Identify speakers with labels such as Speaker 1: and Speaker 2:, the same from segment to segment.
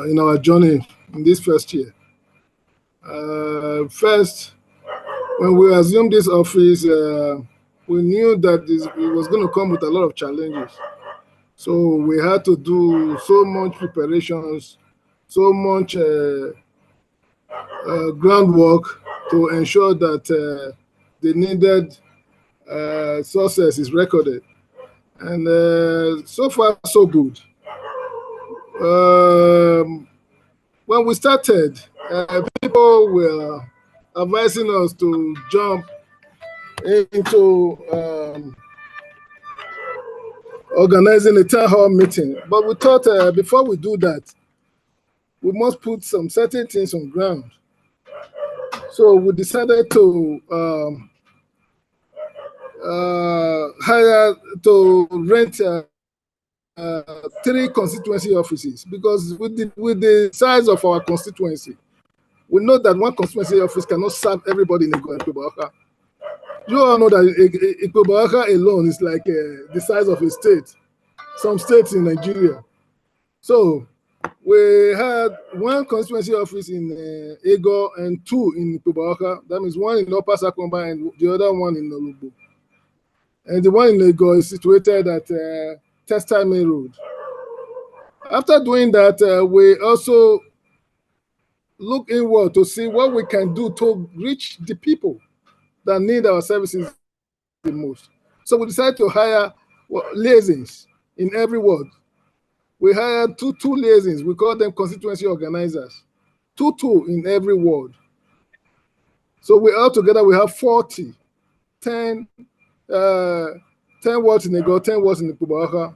Speaker 1: in our journey in this first year. First, when we assumed this office, we knew that it was going to come with a lot of challenges. So we had to do so much preparations, so much groundwork to ensure that the needed success is recorded. And so far, so good. When we started, people were advising us to jump into organizing a town hall meeting. But we thought before we do that, we must put some certain things on ground. So we decided to rent 3 constituency offices, because with the size of our constituency, we know that one constituency office cannot serve everybody in Ikpoba-Okha. You all know that Ikpoba-Okha alone is like the size of a state, some states in Nigeria. So we had 1 constituency office in Egor and 2 in Ikpoba-Okha. That means 1 in Upper Sakomba and the other one in Olubu. And the one in Egor is situated at Textile Main Road. After doing that, we also look inward to see what we can do to reach the people that need our services the most. So we decided to hire liaisons in every ward. We hired two liaisons. We call them constituency organizers. Two in every ward. So we all together we have 40, 10 wards in Egor, 10 wards in Ikpoba-Okha.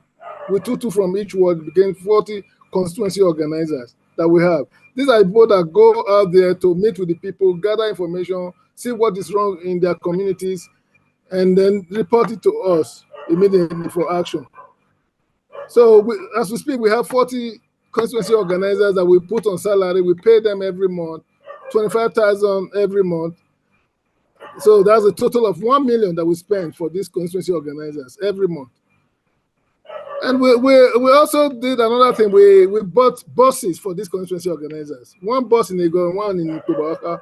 Speaker 1: With two from each ward, became 40 constituency organizers that we have. These are people that go out there to meet with the people, gather information, see what is wrong in their communities, and then report it to us immediately for action. So as we speak, we have 40 constituency organizers that we put on salary. We pay them every month, 25,000 every month. So that's a total of 1 million that we spend for these constituency organizers every month. And we also did another thing. We bought buses for these constituency organizers. 1 bus in Egor and 1 in Ikpoba-Okha,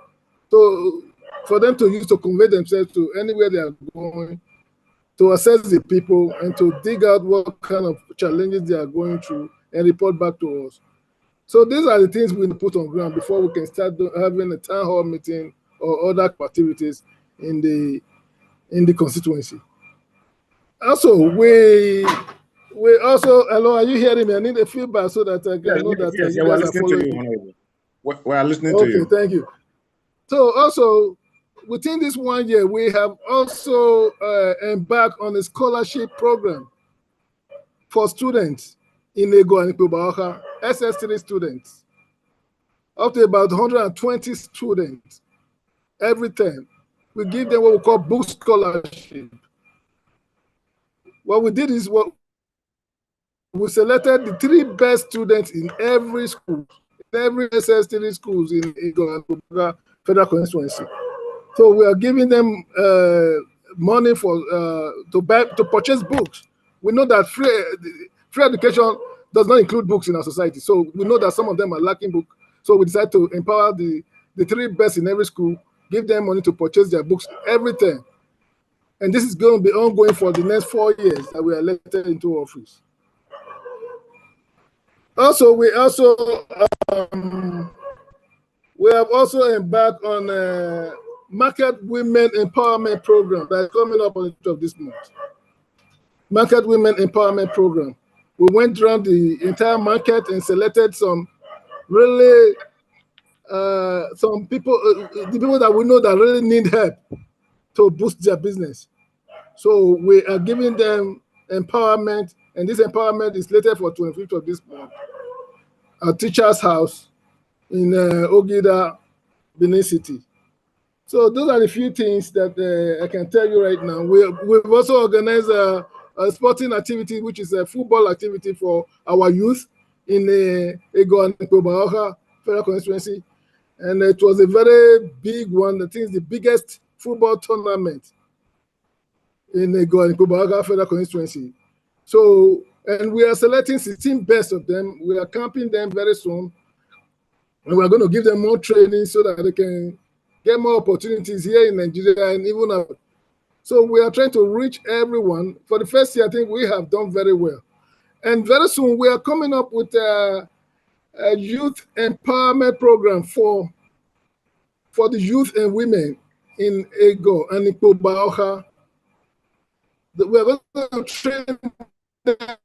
Speaker 1: for them to use to convey themselves to anywhere they are going, to assess the people and to dig out what kind of challenges they are going through and report back to us. So these are the things we put on ground before we can start having a town hall meeting or other activities in the constituency. Also, we also, hello, are you hearing me? I need a feedback so that I can know that you guys are following.
Speaker 2: We are listening to you.
Speaker 1: Okay, thank you. So also, within this 1 year, we have also embarked on a scholarship program for students in Egor and Ikpoba-Okha, SS3 students, up to about 120 students every term. We give them what we call book scholarship. What we did is we selected the 3 best students in every school, in every SS3 schools in Egor and Ikpoba-Okha Federal Constituency. So we are giving them money for to purchase books. We know that free education does not include books in our society. So we know that some of them are lacking books. So we decided to empower the 3 best in every school, give them money to purchase their books every term. And this is going to be ongoing for the next 4 years that we are elected into office. Also, we have also embarked on a Market Women Empowerment Program that is coming up on the 12th of this month. Market Women Empowerment Program. We went around the entire market and selected some really, some people, the people that we know that really need help to boost their business. So we are giving them empowerment, and this empowerment is slated for 25th of this month at Teacher's House in Ogida, Benin City. So those are the few things that I can tell you right now. We've also organized a sporting activity, which is a football activity for our youth in Egor and Ikpoba-Okha Federal Constituency. And it was a very big one. I think it's the biggest football tournament in Egor and Ikpoba-Okha Federal Constituency. So And we are selecting 16 best of them. We are camping them very soon. And we're going to give them more training so that they can get more opportunities here in Nigeria and even out. So we are trying to reach everyone. For the first year, I think we have done very well. And very soon we are coming up with a youth empowerment program for the youth and women in Egor and Ikpoba-Okha. We are going to train them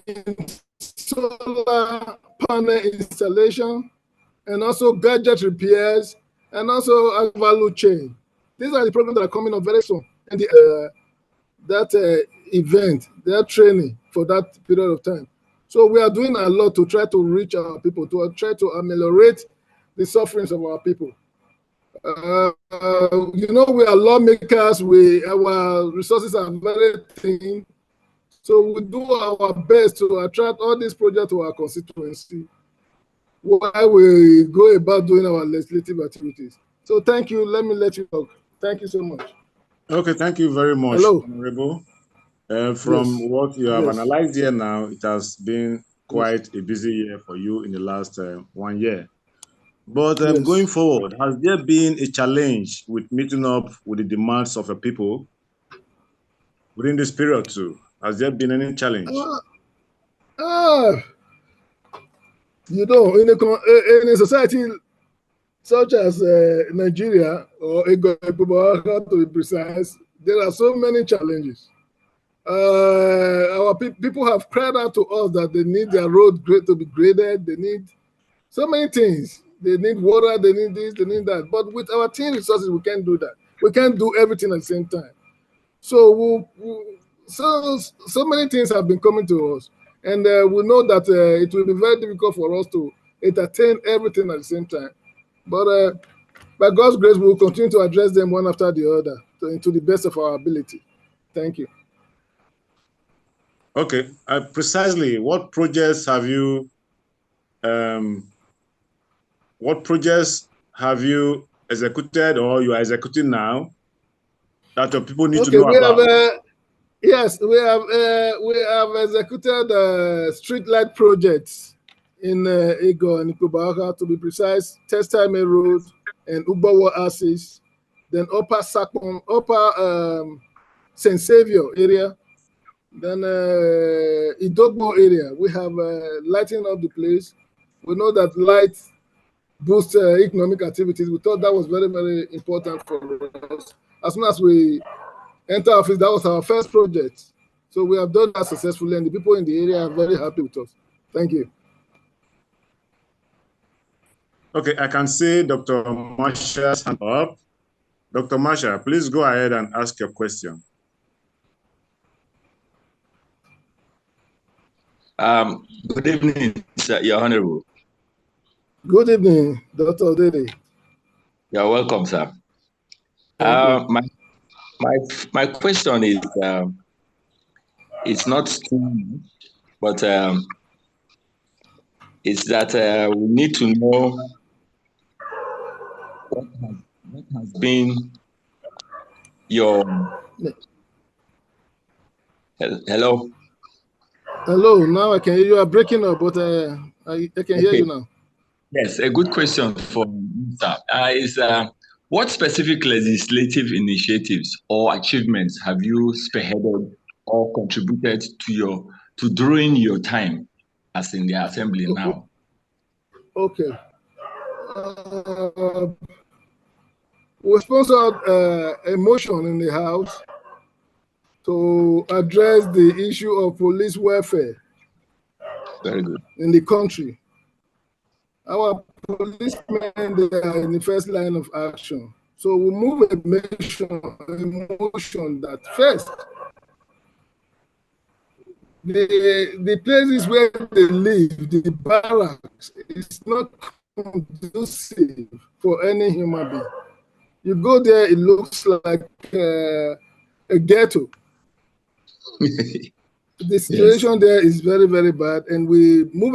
Speaker 1: in solar panel installation and also gadget repairs and also a value chain. These are the programs that are coming up very soon. And that event, their training for that period of time. So we are doing a lot to try to reach our people, to try to ameliorate the sufferings of our people. You know, we are lawmakers. Our resources are very thin. So we do our best to attract all these projects to our constituency while we go about doing our legislative activities. So thank you. Let me let you talk. Thank you so much.
Speaker 2: Okay, thank you very much, Honorable. From what you have analyzed here now, it has been quite a busy year for you in the last 1 year. But going forward, has there been a challenge with meeting up with the demands of the people within this period too? Has there been any challenge?
Speaker 1: You know, in a society such as Nigeria or Ikpoba-Okha, to be precise, there are so many challenges. Our people have cried out to us that they need their road to be graded. They need so many things. They need water. They need this. They need that. But with our team resources, we can't do that. We can't do everything at the same time. So so many things have been coming to us, and we know that it will be very difficult for us to entertain everything at the same time. But by God's grace, we will continue to address them one after the other to the best of our ability. Thank you.
Speaker 2: Okay, precisely what projects have you executed or you are executing now that the people need to know about?
Speaker 1: Yes, we have executed street light projects in Egor and Ikpoba-Okha, to be precise, Textile Road and Ubawa Axis, then Upper St. Saviour area, then Idogbo area. We have lighting up the place. We know that light boosts economic activities. We thought that was very, very important for us. As soon as we enter office, that was our first project. So we have done that successfully, and the people in the area are very happy with us. Thank you.
Speaker 2: Okay, I can see Dr. Marsha's hand up. Dr. Marsha, please go ahead and ask your question.
Speaker 3: Good evening, sir, Your Honorable.
Speaker 1: Good evening, Dr. Odede.
Speaker 3: You're welcome, sir. My question is, it's not too much, but it's that we need to know what has been your hello.
Speaker 1: Hello, now I can hear you. Are breaking up, but I can hear you now.
Speaker 3: Yes, a good question for sir is what specific legislative initiatives or achievements have you spearheaded or contributed to during your time as in the assembly now?
Speaker 1: Okay. We sponsored a motion in the House to address the issue of police welfare.
Speaker 3: Very good.
Speaker 1: In the country. Our policemen, they are in the first line of action. So we move a motion that first, the places where they live, the barracks, is not conducive for any human being. You go there, it looks like a ghetto. The situation there is very, very bad, and we move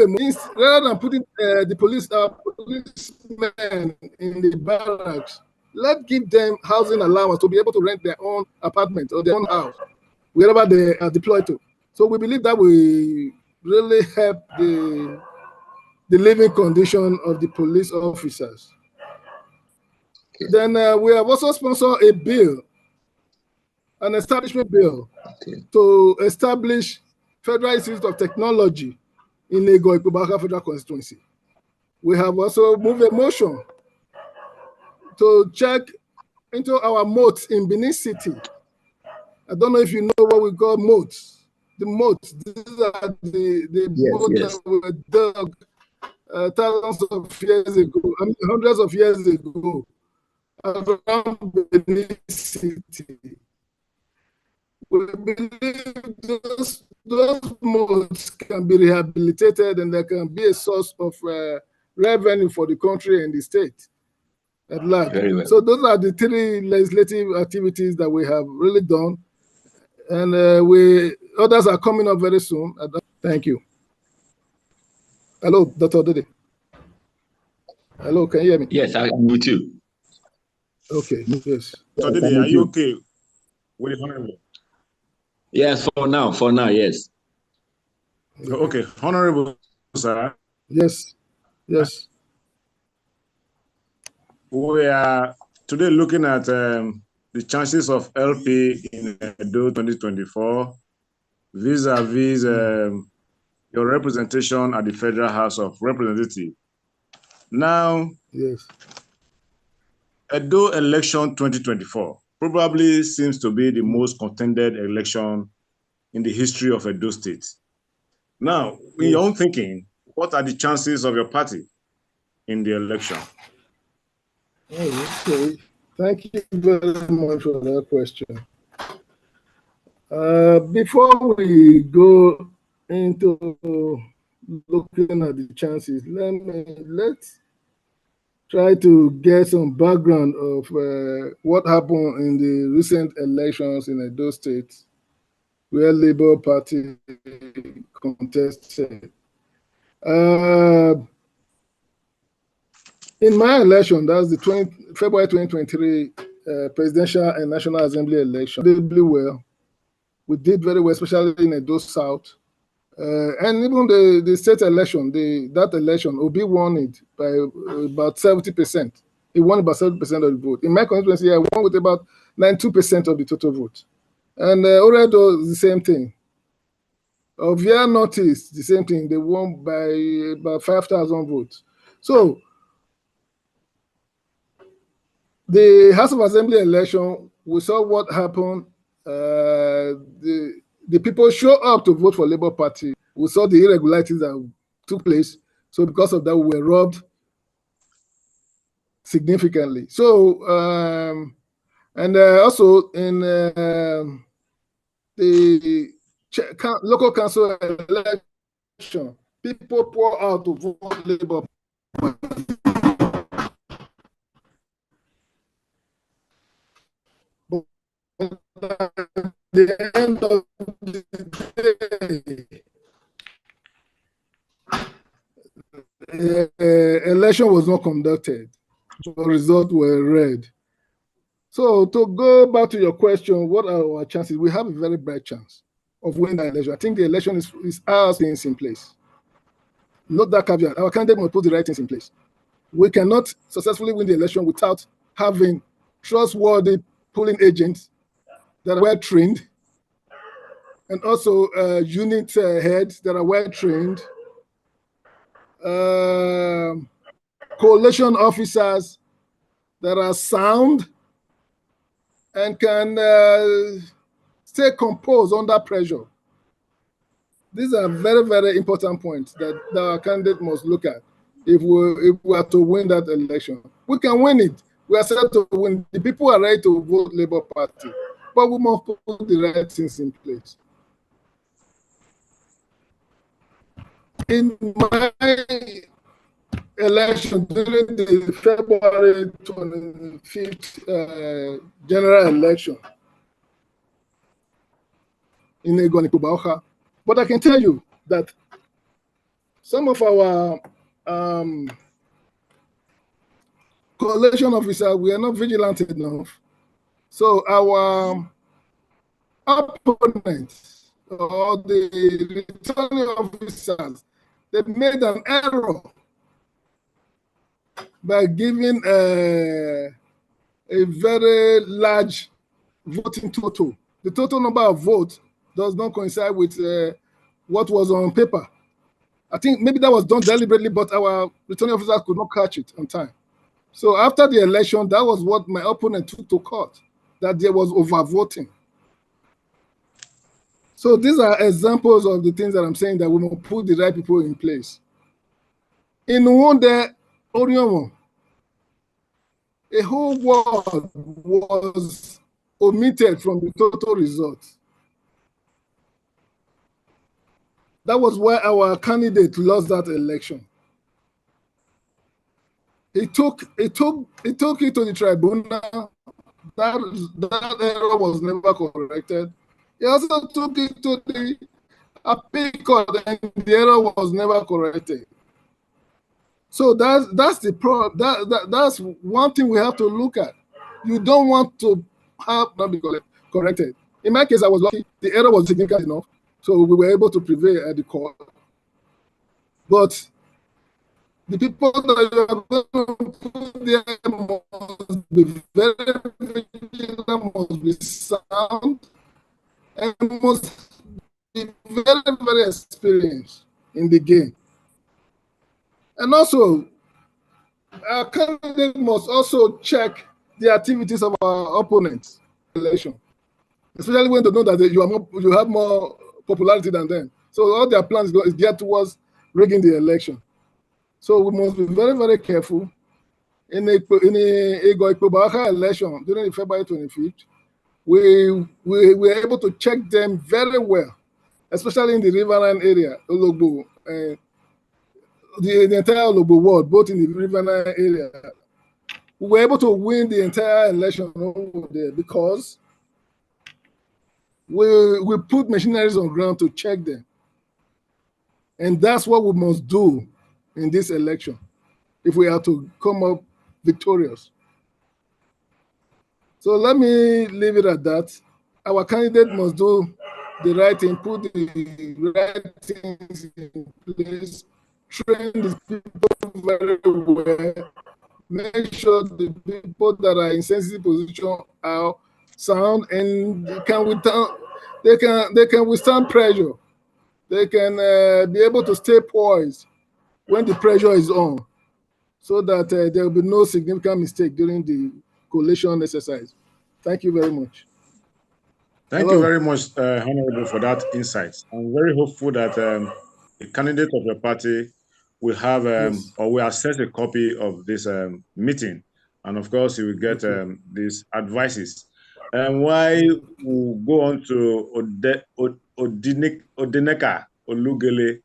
Speaker 1: rather than putting the policemen in the barracks. Let's give them housing allowance to be able to rent their own apartment or their own house. wherever they are deployed to. So we believe that will really help the living condition of the police officers. Okay. Then we have also sponsored a bill, an establishment bill, to establish Federal Institute of Technology in Egor, Ikpoba-Okha Federal Constituency. We have also moved a motion to check into our moats in Benin City. I don't know if you know what we call moats. The moats, these are the moats that were dug thousands of years ago, I mean, hundreds of years ago, around Benin City. We believe those moats can be rehabilitated and there can be a source of revenue for the country and the state at large. Very well. So those are the 3 legislative activities that we have really done. And others are coming up very soon. Thank you. Hello, Dr. Dede. Hello, can you hear me?
Speaker 3: Yes, I'm with you.
Speaker 1: Okay, yes.
Speaker 2: Dr. Dede, are you okay with the honorable?
Speaker 3: Yes, for now, yes.
Speaker 2: Okay, honorable, sir.
Speaker 1: Yes, yes.
Speaker 2: We are today looking at the chances of LP in EDO 2024 vis-a-vis your representation at the Federal House of Representatives. Now,
Speaker 1: yes,
Speaker 2: EDO election 2024 probably seems to be the most contended election in the history of Edo State. Now, in your own thinking, what are the chances of your party in the election?
Speaker 1: Okay, thank you very much for that question. Before we go into looking at the chances, let's try to get some background of what happened in the recent elections in Edo State, where Labour Party contested. In my election, that's the February 2023 presidential and national assembly election, we did well. We did very well, especially in Edo South. And even the state election, that election, Obi won it by about 70%. He won about 70% of the vote. In my constituency, I won with about 92% of the total vote. And Oredo, the same thing. Ovia Northeast, the same thing. They won by about 5,000 votes. So, the House of Assembly election, we saw what happened. The people show up to vote for Labour Party. We saw the irregularities that took place. So because of that, we were robbed significantly. So, and also in the local council election, people pour out to vote Labour Party. At the end of the day, election was not conducted. The results were read. So to go back to your question, what are our chances? We have a very bright chance of winning the election. I think the election is our things in place. Not that caveat. Our candidate must put the right things in place. We cannot successfully win the election without having trustworthy polling agents that are well trained, and also unit heads that are well trained, coalition officers that are sound and can stay composed under pressure. These are very, very important points that our candidate must look at if we are to win that election. We can win it. We are set to win. The people are ready to vote Labour Party, but we must put the right things in place. In my election during the February 25th general election in Egor, Ikpoba-Okha, but I can tell you that some of our coalition officers, we are not vigilant enough. So our opponents or the returning officers, they made an error by giving a very large voting total. The total number of votes does not coincide with what was on paper. I think maybe that was done deliberately, but our returning officers could not catch it on time. So after the election, that was what my opponent took to court, that there was overvoting. So these are examples of the things that I'm saying, that we will put the right people in place. In Wonde Oriomo, a whole word was omitted from the total results. That was why our candidate lost that election. He took it to the tribunal. That error was never corrected. He also took it to the appeal court, and the error was never corrected. So that's the problem. That's one thing we have to look at. You don't want to have not be corrected. In my case, I was lucky. The error was significant enough, so we were able to prevail at the court. But the people that you are going to put there must be very vigilant, must be sound, and must be very, very experienced in the game. And also, our candidate must also check the activities of our opponents in the election, especially when they know that you have more popularity than them. So all their plans is geared towards rigging the election. So we must be very, very careful. In the Ikpoba-Okha election during the February 25th, we were able to check them very well, especially in the riverine area, Ologbo, the entire Ologbo ward, both in the riverine area. We were able to win the entire election over there because we put machineries on ground to check them. And that's what we must do in this election if we are to come up victorious. So let me leave it at that. Our candidate must do the right thing, put the right things in place, train the people very well, make sure the people that are in sensitive position are sound and they can withstand pressure. They can be able to stay poised when the pressure is on, so that there will be no significant mistake during the collation exercise. Thank you very much.
Speaker 2: Thank you very much, Honorable, for that insight. I'm very hopeful that a candidate of your party will have or will access a copy of this meeting, and of course, he will get these advices. And why we'll go on to Odineka Olugele,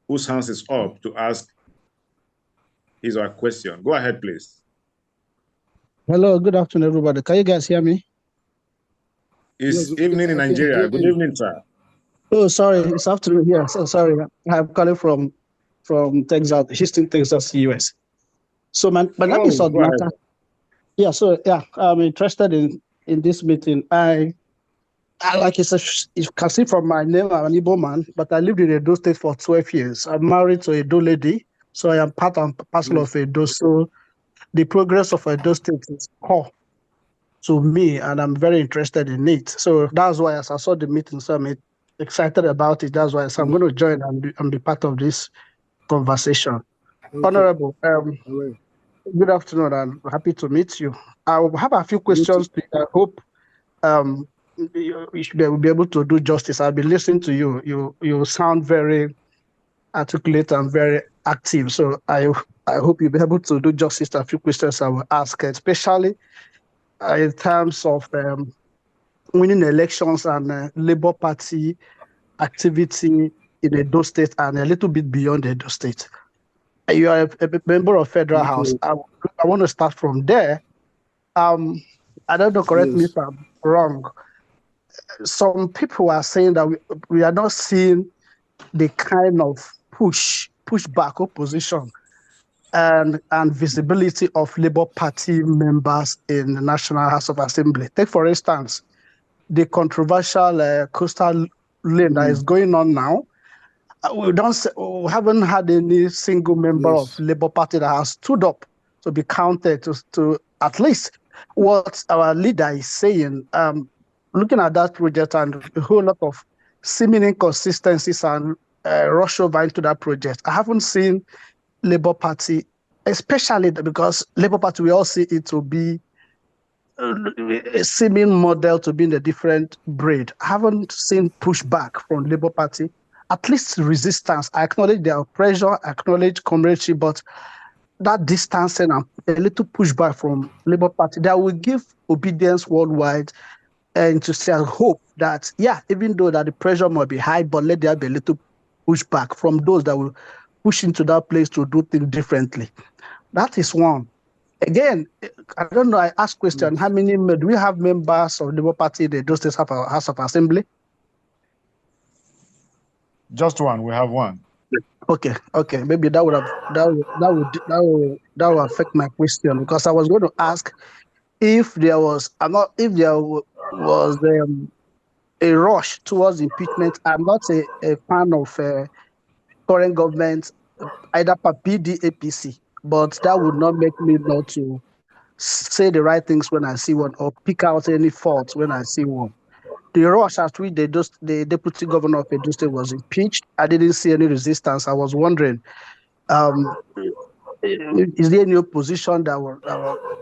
Speaker 2: whose hands is up to ask his or her question. Go ahead, please.
Speaker 4: Hello, good afternoon, everybody. Can you guys hear me?
Speaker 2: It's evening in Nigeria. Good evening, sir.
Speaker 4: Oh, sorry, it's afternoon here. So sorry, I'm calling from Texas, Houston, Texas, US. So my name is Odineka. Yeah, so yeah, I'm interested in this meeting. I like you can see from my name, I'm an Igbo man, but I lived in Edo State for 12 years. I'm married to a Edo lady, so I am part and parcel of Edo. So the progress of Edo State is core to me, and I'm very interested in it. So that's why, as I saw the meeting, so I'm excited about it. That's why I'm going to join and be part of this conversation. Honorable, good afternoon, and happy to meet you. I will have a few questions. I hope you should be able to do justice. I'll be listening to you. You sound very articulate and very active. So I hope you'll be able to do justice to a few questions I will ask, especially in terms of winning elections and Labour Party activity in Edo State and a little bit beyond Edo State. You are a member of Federal House. I want to start from there. I don't know, correct me if I'm wrong. Some people are saying that we are not seeing the kind of pushback opposition and visibility of Labour Party members in the National House of Assembly. Take, for instance, the controversial coastal lane that is going on now. We haven't had any single member of Labour Party that has stood up to be counted to at least what our leader is saying. Looking at that project and a whole lot of seeming inconsistencies and rush over into that project, I haven't seen Labour Party, especially because Labour Party, we all see it to be a seeming model to be in a different breed. I haven't seen pushback from Labour Party, at least resistance. I acknowledge their pressure, I acknowledge comradeship, but that distancing and a little pushback from Labour Party that will give obedience worldwide and to say hope that, yeah, even though that the pressure might be high, but let there be a little pushback from those that will push into that place to do things differently. That is one. Again, I don't know, I asked question, how many, do we have members of the Labour Party in the Edo State House of Assembly?
Speaker 5: Just one. We have one.
Speaker 4: Okay. Maybe that would affect my question, because I was going to ask if there was a rush towards impeachment. I'm not a fan of current government, either PD, APC, but that would not make me not to say the right things when I see one or pick out any faults when I see one. The rush at which the deputy governor of Edo State was impeached, I didn't see any resistance. I was wondering, is there any opposition that will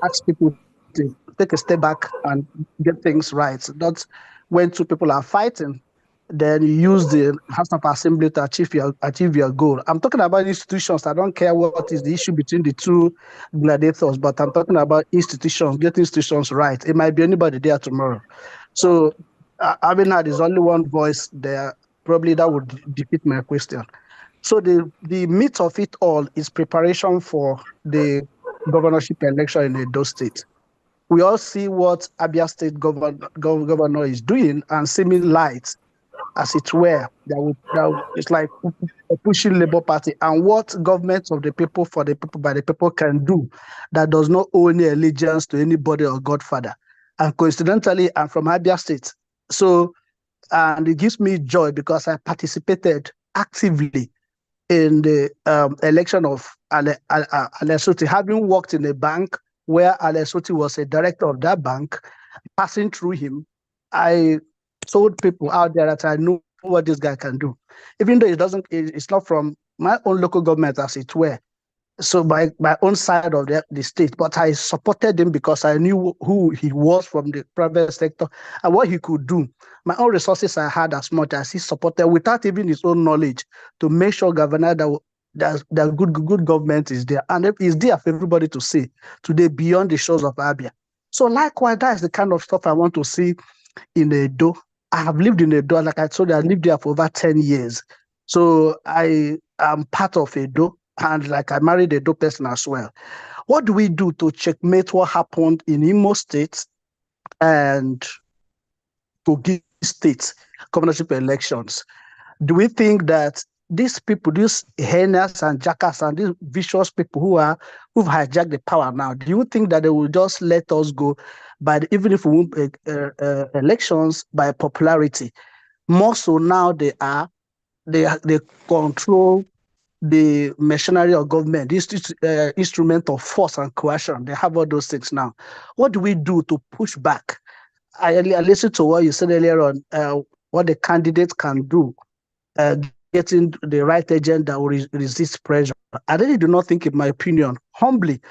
Speaker 4: ask people to take a step back and get things right? Not when two people are fighting, then you use the House of Assembly to achieve your goal. I'm talking about institutions. I don't care what is the issue between the two gladiators, but I'm talking about institutions, getting institutions right. It might be anybody there tomorrow. So having had is only one voice there, probably that would defeat my question. So the meat of it all is preparation for the governorship election in Edo State. We all see what Abia State governor is doing and seeming light, as it were, that it's like pushing Labour Party, and what government of the people, for the people, by the people can do that does not owe any allegiance to anybody or godfather. And coincidentally, I'm from Abia State. So, and it gives me joy because I participated actively in the election of Ale Soti, having worked in a bank where Ale Soti was a director of that bank. Passing through him, I told people out there that I know what this guy can do, even though it's not from my own local government, as it were, so by my own side of the state, but I supported him because I knew who he was from the private sector and what he could do. My own resources I had as much as he supported, without even his own knowledge, to make sure governor that good government is there, and it's there for everybody to see today beyond the shores of Abia. So likewise, that is the kind of stuff I want to see in Edo. I have lived in Edo, like I told you, I lived there for over 10 years. So I am part of Edo. And like I married a Edo person as well. What do we do to checkmate what happened in Imo State and Kogi State governorship elections? Do we think that these people, these heinous and jackass and these vicious people who've hijacked the power now, do you think that they will just let us go even if we win elections by popularity? More so now they control the machinery of government, instrument of force and coercion. They have all those things now. What do we do to push back? I listened to what you said earlier on, what the candidates can do, getting the right agent that will resist pressure. I really do not think, in my opinion, humbly,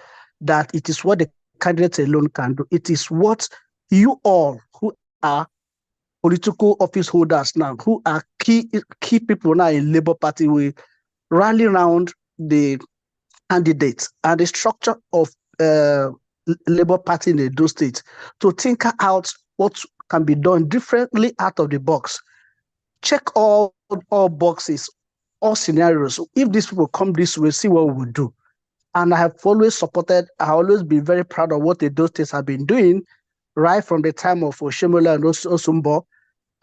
Speaker 4: that it is what the candidates alone can do. It is what you all who are political office holders now, who are key people now in Labour Party, will rally around the candidates and the structure of Labour Party in Edo State to think out what can be done differently out of the box. Check all boxes, all scenarios. If these people come this way, see what we will do. And I have always been very proud of what Edo States have been doing, right from the time of Oshiomhole and Osumbo,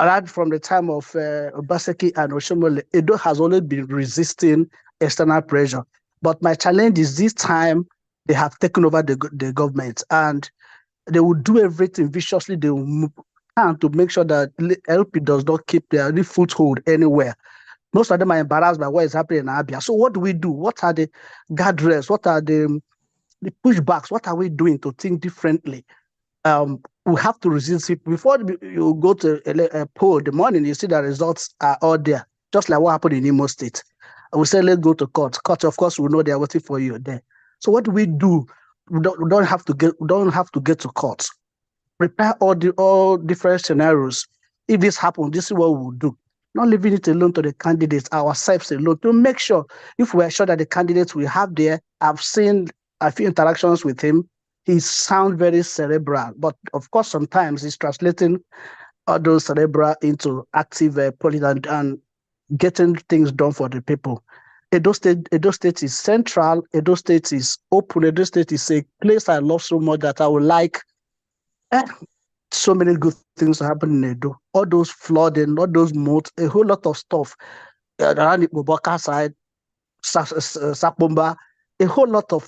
Speaker 4: right from the time of Obaseki and Oshiomhole. Edo has always been resisting external pressure. But my challenge is this time they have taken over the government, and they will do everything viciously. They will can to make sure that LP does not keep their foothold anywhere. Most of them are embarrassed by what is happening in Abia. So what do we do? What are the guardrails? What are the pushbacks? What are we doing to think differently? We have to resist it. Before you go to a poll in the morning, you see the results are all there, just like what happened in Imo State. And we say, let's go to court. Court, of course, we know they're waiting for you there. So what do we do? We don't have to get to court. Prepare all different scenarios. If this happens, this is what we'll do. Not leaving it alone to the candidates, ourselves alone, to make sure, if we're sure that the candidates we have there, I've seen a few interactions with him, he sounds very cerebral, but of course, sometimes he's translating all those cerebral into active politics and getting things done for the people. Edo State is central. Edo State is open. Edo State is a place I love so much that I would like so many good things to happen in Edo. All those flooding, all those moats, a whole lot of stuff around the Ikpoba-Okha side, Sapomba, a whole lot of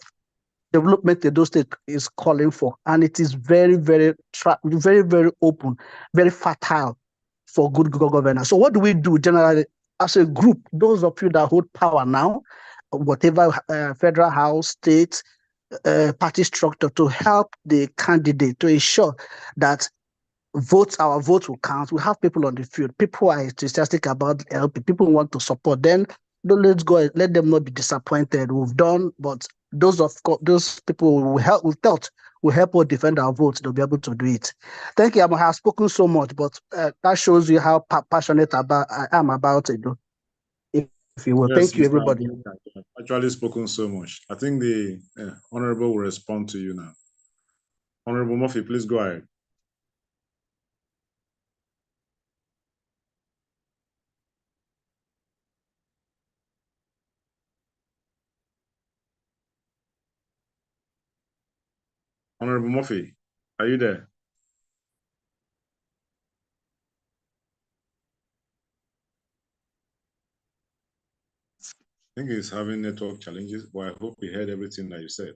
Speaker 4: development Edo State is calling for, and it is very, very, very open, very fertile for good governance. So what do we do generally as a group? Those of you that hold power now, whatever federal house, state, party structure, to help the candidate to ensure that our votes will count. We have people on the field. People are enthusiastic about LP. People want to support them. Let's go. Let them not be disappointed. We've done, but those people will help. Will help us defend our votes. They'll be able to do it. Thank you. I have spoken so much, but that shows you how passionate I am about it. If you will,
Speaker 2: yes,
Speaker 4: thank you, everybody.
Speaker 2: Actually, spoken so much. I think the Honorable will respond to you now. Honorable Murphy, please go ahead. Honorable Murphy, are you there? I think he's having network challenges, but I hope he heard everything that you said.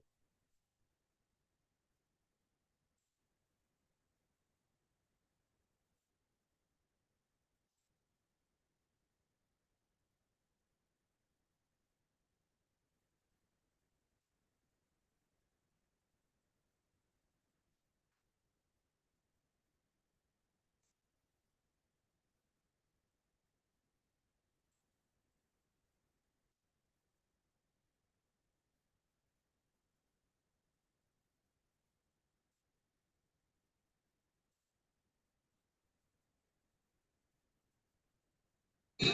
Speaker 2: I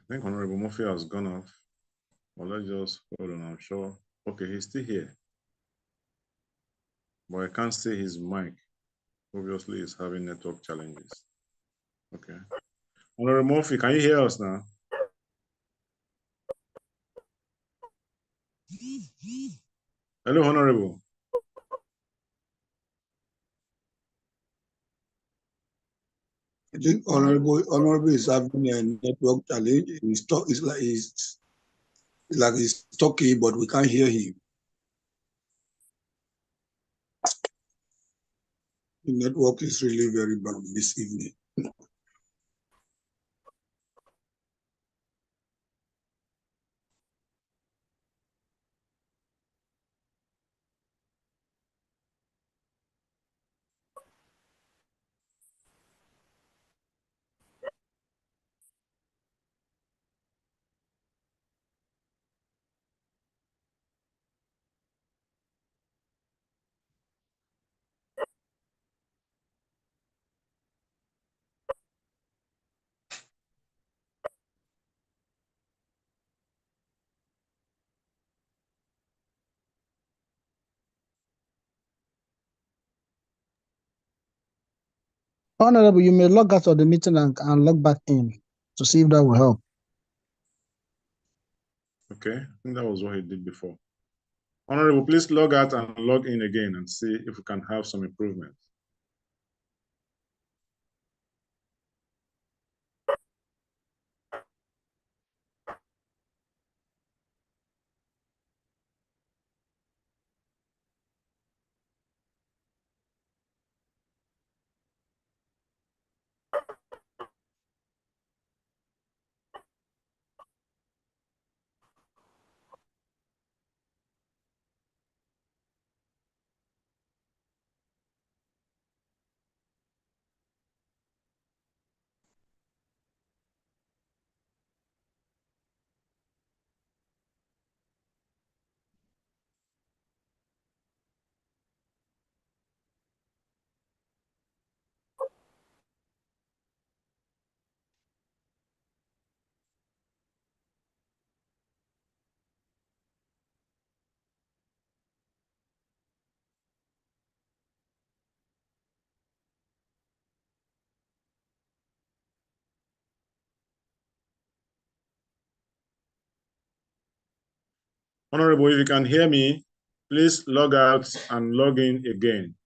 Speaker 2: think Honorable Murphy has gone off. Well, let's just hold on. I'm sure. Okay, he's still here, but I can't see his mic. Obviously, he's having network challenges. Okay. Honorable Murphy, can you hear us now? Hello, Honorable.
Speaker 6: I think Honorable is having a network challenge. It's like he's talking, but we can't hear him. The network is really very bad this evening.
Speaker 4: Honorable, you may log out of the meeting and log back in to see if that will help.
Speaker 2: Okay, I think that was what he did before. Honorable, please log out and log in again and see if we can have some improvements. Honorable, if you can hear me, please log out and log in again.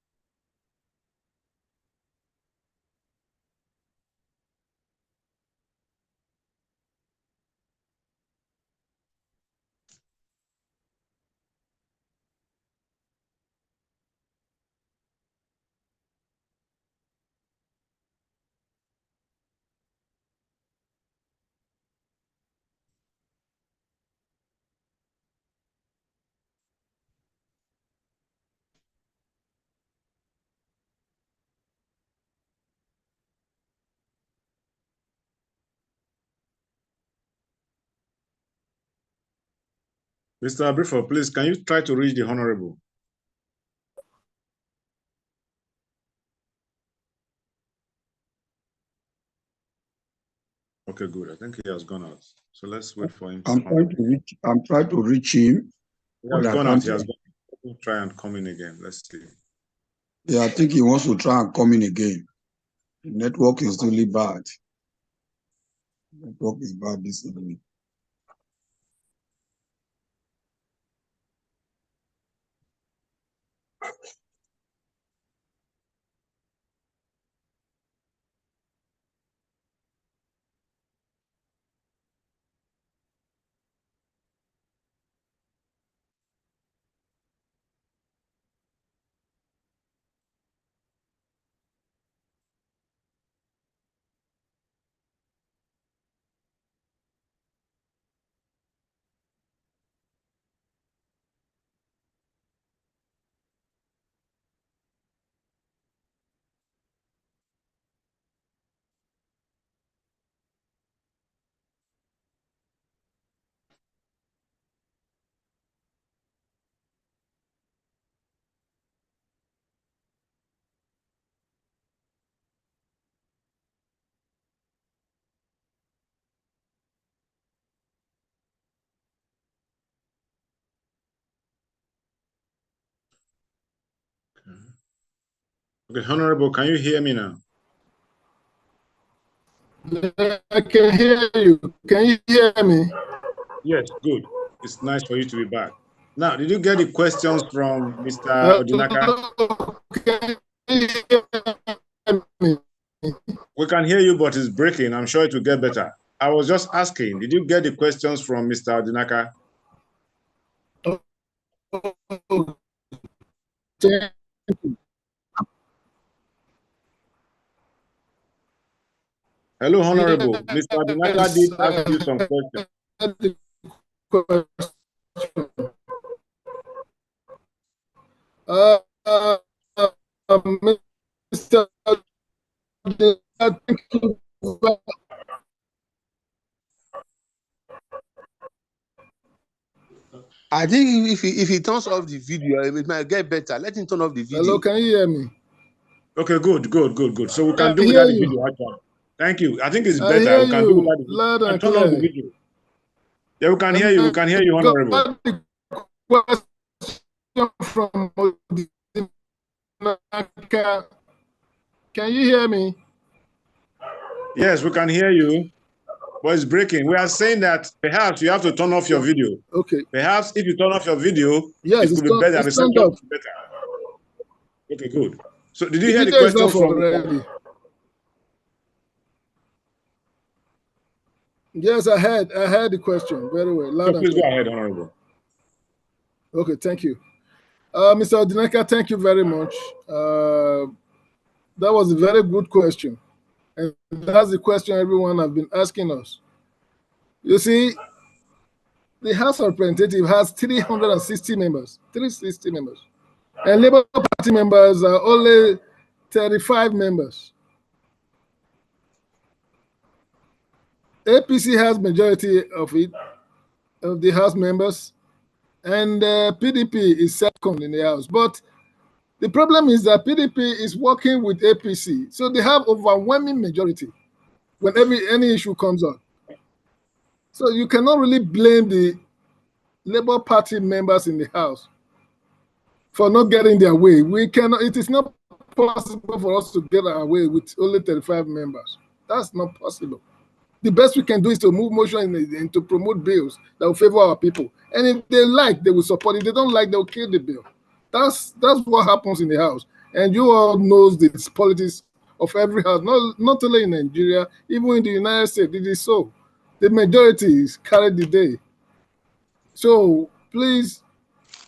Speaker 2: Mr. Abrifo, please, can you try to reach the Honorable? Okay, good. I think he has gone out. So let's wait for him.
Speaker 6: I'm trying to reach him.
Speaker 2: He has gone out. He has gone out. Try and come in again. Let's see.
Speaker 6: Yeah, I think he wants to try and come in again. The network is really bad. The network is bad this evening.
Speaker 2: Okay, Honorable, can you hear me now?
Speaker 1: I can hear you. Can you hear me?
Speaker 2: Yes, good. It's nice for you to be back. Now, did you get the questions from Mr. Odinaka? We can hear you, but it's breaking. I'm sure it will get better. I was just asking, did you get the questions from Mr. Odinaka? Hello, Honorable. Mr. Odinaka did ask you some questions.
Speaker 1: Mr.
Speaker 7: I think if he turns off the video, it might get better. Let him turn off the video.
Speaker 1: Hello, can you hear me?
Speaker 2: Okay, good. So we can do without the video, actually. Thank you. I think it's better. We can do without the video.
Speaker 1: Loud and
Speaker 2: turn off the video. Yeah, we can hear you. We can hear you, Honorable.
Speaker 1: From can you hear me?
Speaker 2: Yes, we can hear you, but it's breaking. We are saying that perhaps you have to turn off your video.
Speaker 1: Okay.
Speaker 2: Perhaps if you turn off your video,
Speaker 1: yes,
Speaker 2: it could be better. Reception will be better. Okay, good. So did you hear the questions from
Speaker 1: already? Yes, I heard the question very well.
Speaker 2: So please go ahead, Honorable.
Speaker 1: Okay, thank you. Mr. Odinaka, thank you very much. That was a very good question. And that's the question everyone has been asking us. You see, the House of Representatives has 360 members, 360 members. And Labour Party members are only 35 members. APC has majority of it, of the House members, and PDP is second in the House. But the problem is that PDP is working with APC, so they have overwhelming majority when any issue comes up. So you cannot really blame the Labour Party members in the House for not getting their way. We cannot. It is not possible for us to get our way with only 35 members. That's not possible. The best we can do is to move motion and to promote bills that will favor our people. And if they like, they will support it. If they don't like, they'll kill the bill. That's what happens in the House. And you all knows the politics of every house, not only in Nigeria, even in the United States, it is so. The majority is carried the day. So please,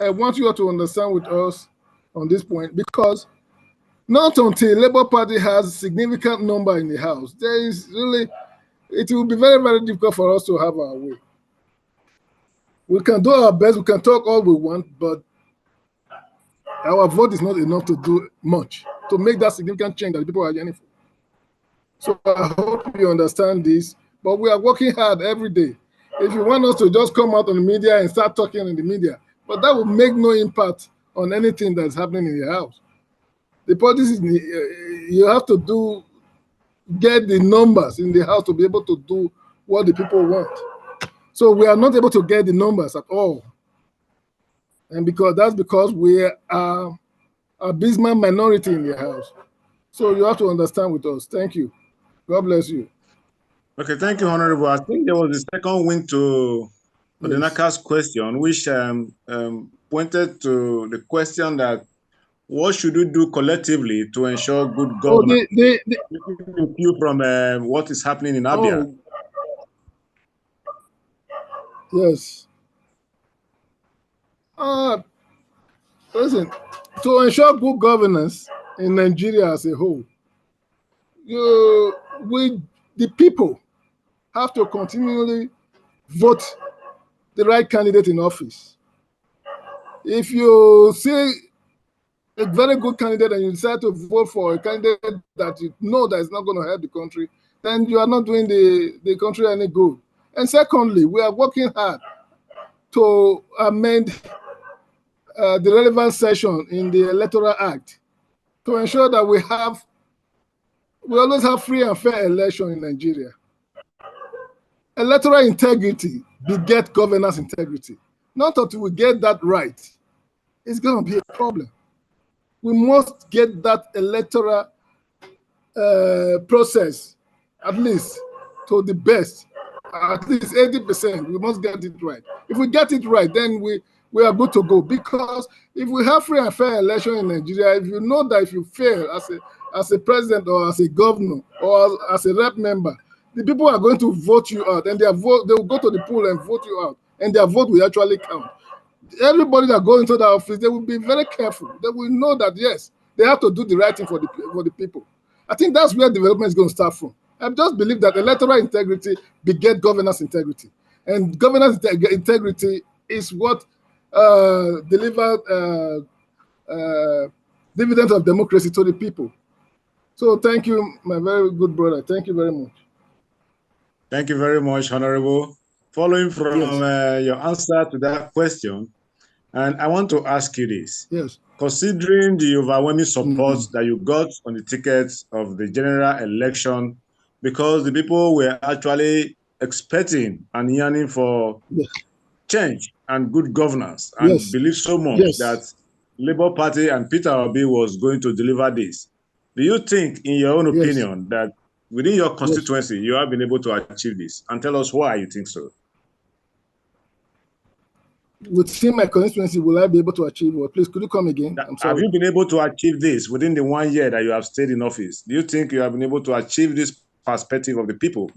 Speaker 1: I want you all to understand with us on this point, because not until Labour Party has a significant number in the House, there is really, it will be very, very difficult for us to have our way. We can do our best, we can talk all we want, but our vote is not enough to do much, to make that significant change that the people are yearning for. So I hope you understand this, but we are working hard every day. If you want us to just come out on the media and start talking in the media, but that will make no impact on anything that's happening in the House. The politics is, you have to get the numbers in the House to be able to do what the people want. So we are not able to get the numbers at all. And that's because we are a abysmal minority in the House. So you have to understand with us. Thank you. God bless you.
Speaker 2: Okay, thank you, Honorable. I think there was a second wing to the Naka's question, which pointed to the question that what should we do collectively to ensure good governance? From what is happening in Abia.
Speaker 1: Yes. Listen, to ensure good governance in Nigeria as a whole, the people have to continually vote the right candidate in office. If you see a very good candidate and you decide to vote for a candidate that you know that is not going to help the country, then you are not doing the country any good. And secondly, we are working hard to amend the relevant section in the Electoral Act to ensure that we always have free and fair election in Nigeria. Electoral integrity beget governance integrity. Not until we get that right, it's going to be a problem. We must get that electoral process at least to the best, at least 80%. We must get it right. If we get it right, then we are good to go. Because if we have free and fair election in Nigeria, if you know that if you fail as a president or as a governor or as a rep member, the people are going to vote you out, and they will go to the poll and vote you out, and their vote will actually count. Everybody that goes into that office, they will be very careful. They will know that, yes, they have to do the right thing for the people. I think that's where development is going to start from. I just believe that electoral integrity beget governance integrity. And governance integrity is what delivers dividend of democracy to the people. So thank you, my very good brother. Thank you very much.
Speaker 2: Thank you very much, Honorable. Following from your answer to that question, and I want to ask you this.
Speaker 1: Yes.
Speaker 2: Considering the overwhelming support that you got on the tickets of the general election, because the people were actually expecting and yearning for change and good governance, and believe so much that Labour Party and Peter Obi was going to deliver this. Do you think, in your own opinion, that within your constituency, you have been able to achieve this? And tell us why you think so.
Speaker 1: Within my constituency, will I be able to achieve what? Please, could you come again? I'm sorry.
Speaker 2: Have you been able to achieve this within the 1 year that you have stayed in office? Do you think you have been able to achieve this perspective of the people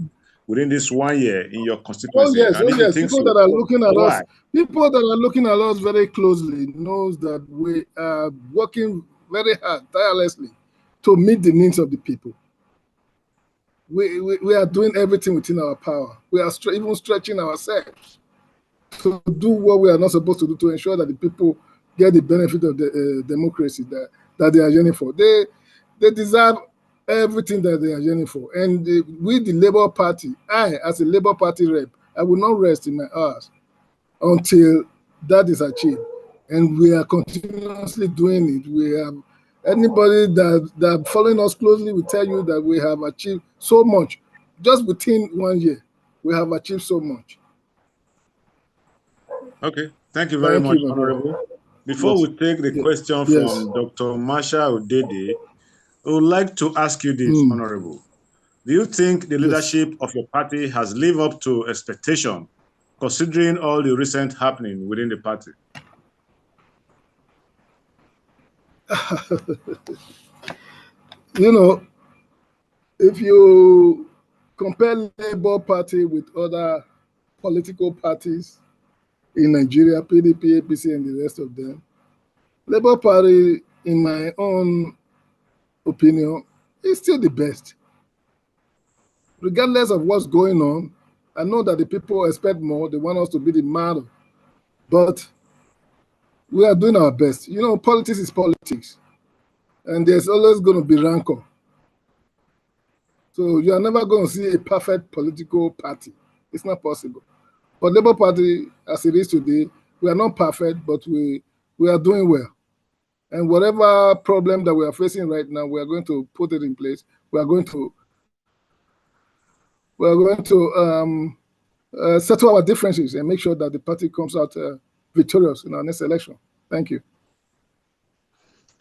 Speaker 2: within this 1 year in your constituency?
Speaker 1: Oh yes. People that are looking at us, people that are looking at us very closely knows that we are working very hard, tirelessly, to meet the needs of the people. We are doing everything within our power. We are even stretching ourselves to do what we are not supposed to do, to ensure that the people get the benefit of the democracy that they are yearning for. They deserve everything that they are yearning for. And with the Labour Party, I, as a Labour Party rep, I will not rest in my hours until that is achieved. And we are continuously doing it. We have anybody that following us closely will tell you that we have achieved so much. Just within 1 year, we have achieved so much.
Speaker 2: Okay, thank you very much, Honorable. Before we take the question from Dr. Marsha Odede, I would like to ask you this, Honorable. Do you think the leadership of your party has lived up to expectation, considering all the recent happening within the party?
Speaker 1: You know, if you compare Labour Party with other political parties in Nigeria, PDP, APC, and the rest of them, Labour Party, in my own opinion, is still the best. Regardless of what's going on, I know that the people expect more. They want us to be the model. But we are doing our best. You know, politics is politics. And there's always going to be rancor. So you are never going to see a perfect political party. It's not possible. But Labour Party, as it is today, we are not perfect, but we are doing well. And whatever problem that we are facing right now, we are going to put it in place. We are going to settle our differences and make sure that the party comes out victorious in our next election. Thank you.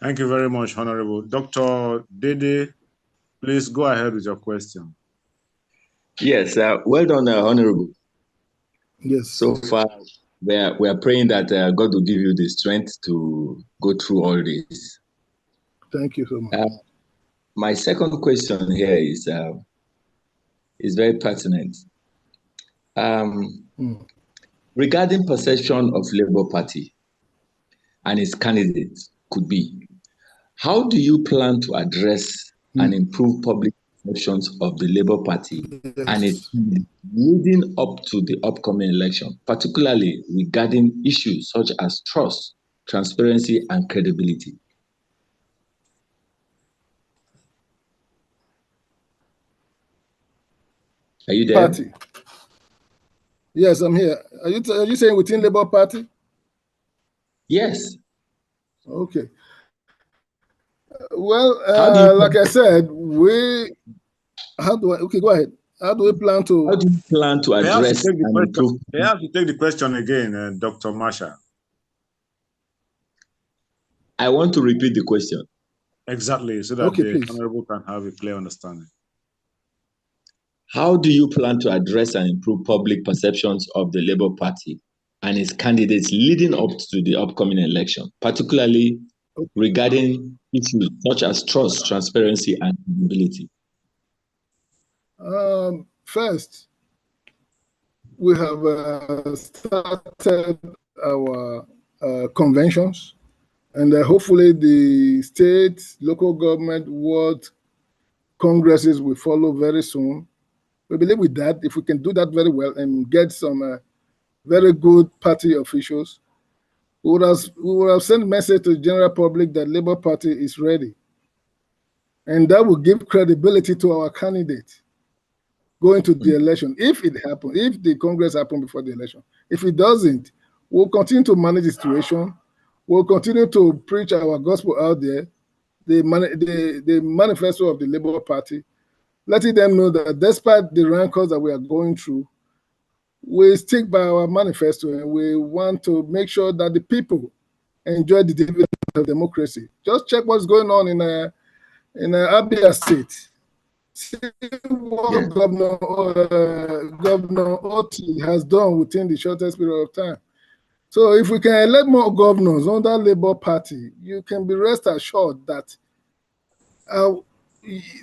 Speaker 2: Thank you very much, Honorable. Dr. Dede, please go ahead with your question.
Speaker 3: Yes, well done, Honorable.
Speaker 1: Yes.
Speaker 3: So far, we are praying that God will give you the strength to go through all this.
Speaker 1: Thank you so much.
Speaker 3: My second question here is very pertinent. Regarding perception of Labour Party and its candidates could be, how do you plan to address and improve public perceptions of the Labour Party and its leading up to the upcoming election, particularly regarding issues such as trust, transparency, and credibility? Are you there?
Speaker 1: Party. Yes, I'm here. Are you saying within Labour Party?
Speaker 3: Yes.
Speaker 1: Okay. Well, like I said, okay, go ahead. How do we plan to?
Speaker 3: How do you plan to address and improve?
Speaker 2: You have to take the question again, Dr. Masha.
Speaker 3: I want to repeat the question.
Speaker 2: Exactly, so that the Honorable can have a clear understanding.
Speaker 3: How do you plan to address and improve public perceptions of the Labour Party and its candidates leading up to the upcoming election, particularly regarding issues such as trust, transparency, and credibility?
Speaker 1: First, we have started our conventions, and hopefully the state, local government, world congresses will follow very soon. We believe with that, if we can do that very well and get some very good party officials, we would have sent a message to the general public that Labour Party is ready. And that will give credibility to our candidate going to the election. If it happens, if the Congress happens before the election. If it doesn't, we'll continue to manage the situation. We'll continue to preach our gospel out there, the manifesto of the Labour Party, letting them know that despite the rancors that we are going through, we stick by our manifesto and we want to make sure that the people enjoy the dividend of democracy. Just check what's going on in Abia State. See what Governor Oti has done within the shortest period of time. So if we can elect more governors under Labour Party, you can be rest assured that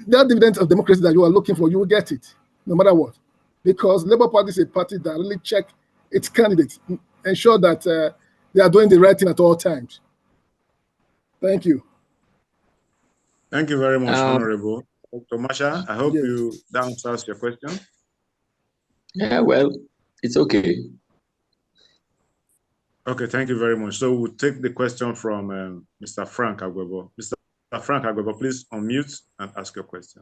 Speaker 1: that dividend of democracy that you are looking for, you will get it, no matter what. Because Labour Party is a party that really check its candidates, ensure that they are doing the right thing at all times. Thank you.
Speaker 2: Thank you very much, Honorable. Dr. Masha, I hope that answers your question.
Speaker 3: Yeah, well, it's okay.
Speaker 2: Okay, thank you very much. So we'll take the question from Mr. Frank Agwebo. Mr. Frank Agwebo, please unmute and ask your question.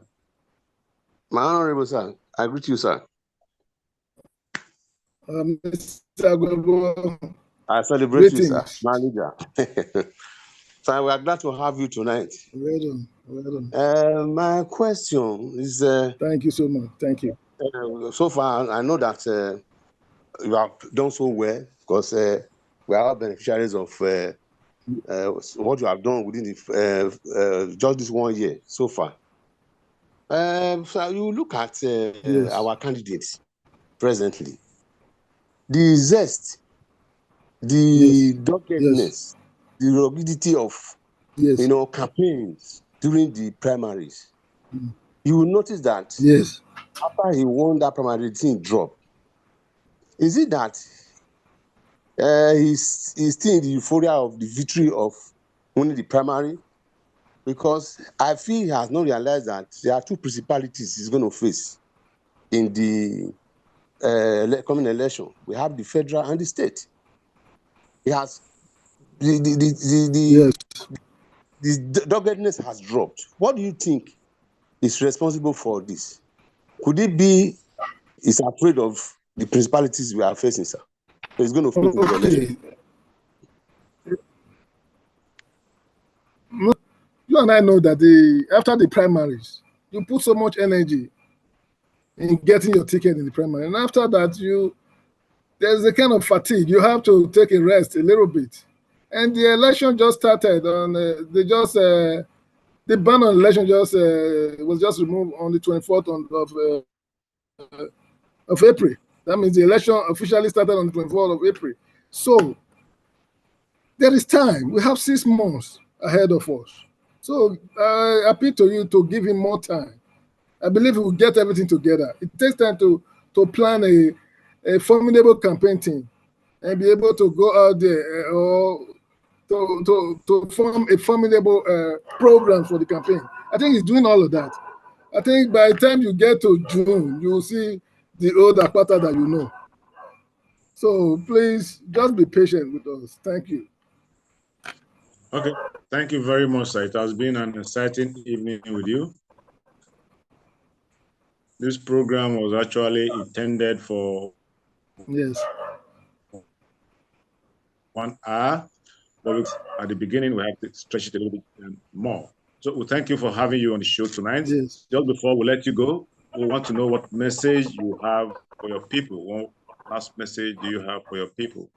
Speaker 7: My Honorable sir, I greet you, sir.
Speaker 1: Mr. Agwebo,
Speaker 7: I celebrate you, sir, manager. So we are glad to have you tonight.
Speaker 1: Well done. Well done.
Speaker 7: My question is...
Speaker 1: thank you so much. Thank you.
Speaker 7: So far, I know that you have done so well because we are beneficiaries of what you have done within the, just this 1 year so far. So you look at our candidates presently, the zest, the doggedness, the ruggedity of campaigns during the primaries. You will notice that after he won that primary, the thing dropped. Is it that he's still in the euphoria of the victory of winning the primary? Because I feel he has not realized that there are two principalities he's going to face in the coming election. We have the federal and the state. He has the doggedness has dropped. What do you think is responsible for this? Could it be he's afraid of the principalities we are facing, sir? So he's going to fit into the election.
Speaker 1: You and I know that after the primaries, you put so much energy in getting your ticket in the primary, and after that, there's a kind of fatigue. You have to take a rest a little bit, and the election just started on. The ban on election was just removed on the 24th of April. That means the election officially started on the 24th of April. So there is time. We have 6 months ahead of us. So I appeal to you to give him more time. I believe we will get everything together. It takes time to plan a formidable campaign team and be able to go out there or to form a formidable program for the campaign. I think he's doing all of that. I think by the time you get to June, you will see the old Akpata that you know. So please just be patient with us. Thank you.
Speaker 2: Okay, thank you very much, sir. It has been an exciting evening with you. This program was actually intended for 1 hour, but at the beginning we have to stretch it a little bit more. So we thank you for having you on the show tonight. Just before we let you go, we want to know what message you have for your people. What last message do you have for your people?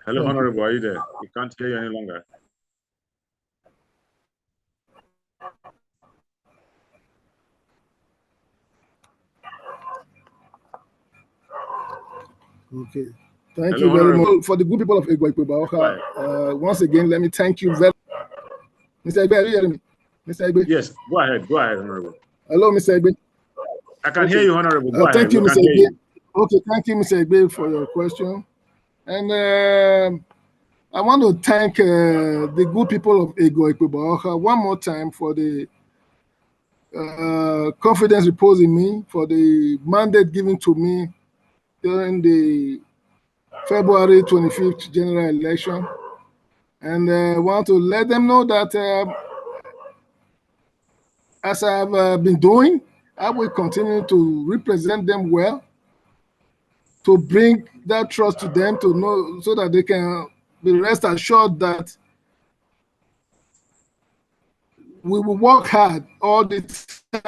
Speaker 2: Hello, Honorable, are you there? We can't hear you any longer.
Speaker 1: Okay. Thank you very much. For the good people of Egor, Ikpoba-Okha, once again, let me thank you very much. Mr. Egbe, are you hearing me? Mr. Egbe?
Speaker 2: Yes, go ahead, Honorable.
Speaker 1: Hello, Mr. Egbe.
Speaker 2: I can hear you, Honorable. Go ahead.
Speaker 1: Thank you, Mr. Egbe. Okay, thank you, Mr. Egbe, for your question. And I want to thank the good people of Egor, Ikpoba-Okha one more time for the confidence reposed in me, for the mandate given to me during the February 25th general election. And I want to let them know that as I've been doing, I will continue to represent them well, to bring that trust to them, to know, so that they can be rest assured that we will work hard all the time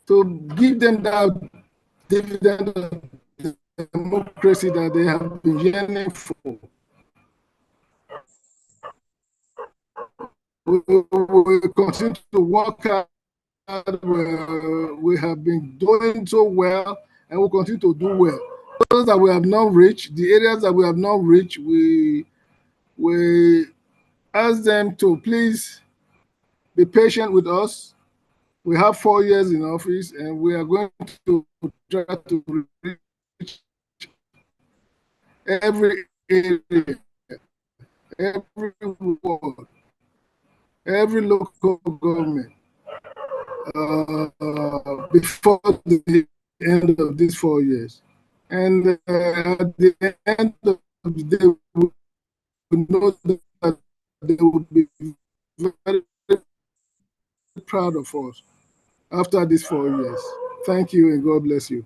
Speaker 1: to give them that dividend of democracy that they have been yearning for. We will continue to work hard. We have been doing so well, and we'll continue to do well. Those that we have not reached, the areas that we have not reached, we ask them to please be patient with us. We have 4 years in office, and we are going to try to reach every area, every ward, every local government before the end of these 4 years. And at the end of the day, we know that they will be very proud of us after these 4 years. Thank you, and God bless you.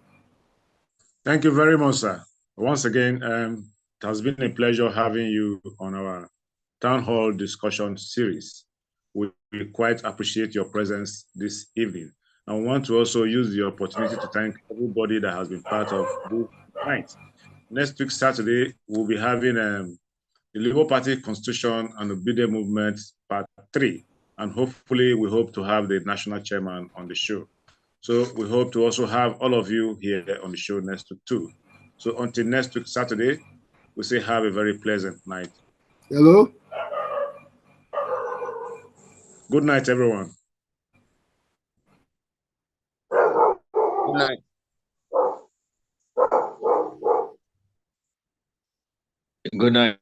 Speaker 2: Thank you very much, sir. Once again, it has been a pleasure having you on our Town Hall discussion series. we quite appreciate your presence this evening. I want to also use the opportunity to thank everybody that has been part of this night. Next week, Saturday, we'll be having the Labour Party Constitution and Obedient Movement Part 3. And hopefully, we hope to have the national chairman on the show. So we hope to also have all of you here on the show next week too. So until next week, Saturday, we say have a very pleasant night.
Speaker 1: Hello?
Speaker 2: Good night, everyone.
Speaker 7: Good night.
Speaker 3: Good night.